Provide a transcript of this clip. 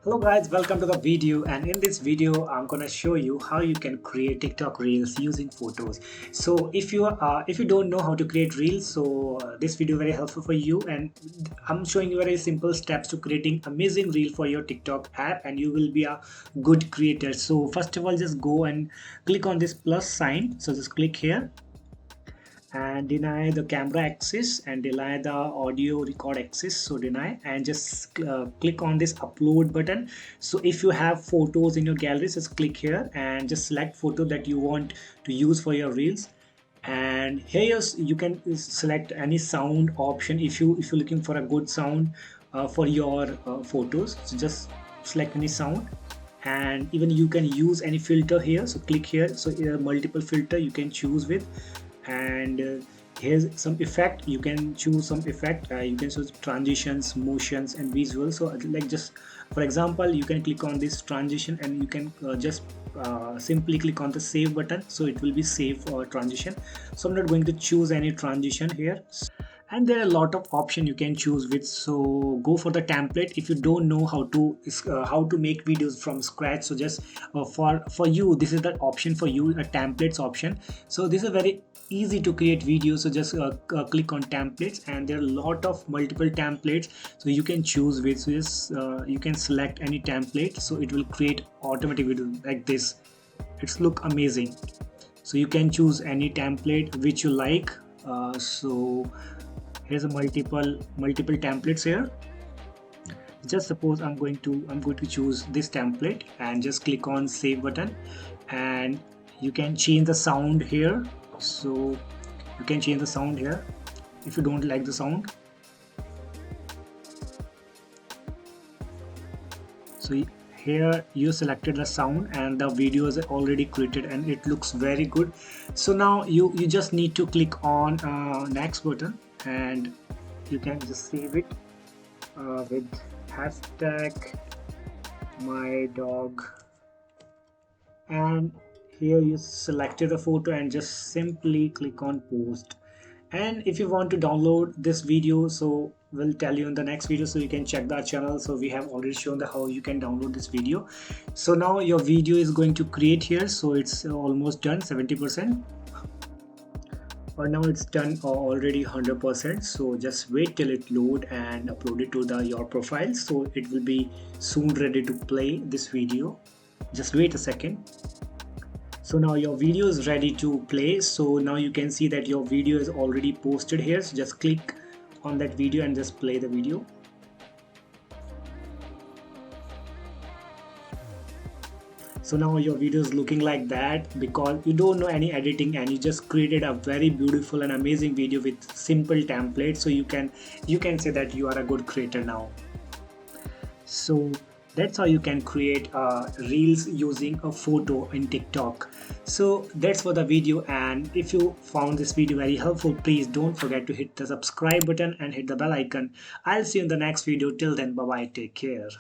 Hello guys, welcome to the video, and in this video I'm gonna show you how you can create TikTok reels using photos. So if you don't know how to create reels, this video very helpful for you, and I'm showing you very simple steps to creating amazing reel for your TikTok app, and you will be a good creator. So first of all, just go and click on this plus sign. So just click here and deny the camera access and deny the audio record access, so deny, and just click on this upload button. So if you have photos in your gallery, just click here and just select photo that you want to use for your reels. And here you can select any sound option if you're looking for a good sound for your photos. So just select any sound, and even you can use any filter here. So click here. So here multiple filter you can choose with, and here's some effect. You can choose some effect. You can choose transitions, motions, and visuals. So like, just for example, you can click on this transition, and you can just simply click on the save button, so it will be save transition. So I'm not going to choose any transition here, and there are a lot of options you can choose with. So go for the template if you don't know how to make videos from scratch. So just for you, this is the option for you, a templates option. So this is very easy to create videos. So just click on templates, and there are a lot of multiple templates so you can choose with. So just you can select any template, so it will create automatic video like this. It's look amazing. So you can choose any template which you like. So here's a multiple templates here. Just suppose I'm going to choose this template, and just click on save button, and you can change the sound here. So you can change the sound here if you don't like the sound. So here you selected the sound, and the video is already created, and it looks very good. So now you just need to click on next button, and you can just save it with hashtag my dog, and here you selected a photo, and just simply click on post. And if you want to download this video, so we'll tell you in the next video, so you can check that channel. So we have already shown the how you can download this video. So now your video is going to create here. So it's almost done, 70%, or now it's done already 100%. So just wait till it load and upload it to your profile. So it will be soon ready to play this video. Just wait a second. So now your video is ready to play. So now you can see that your video is already posted here. So just click on that video and just play the video. So now your video is looking like that because you don't know any editing, and you just created a very beautiful and amazing video with simple templates. So you can say that you are a good creator now. So that's how you can create reels using a photo in TikTok. So that's for the video, and if you found this video very helpful, please don't forget to hit the subscribe button and hit the bell icon. I'll see you in the next video. Till then, bye bye, take care.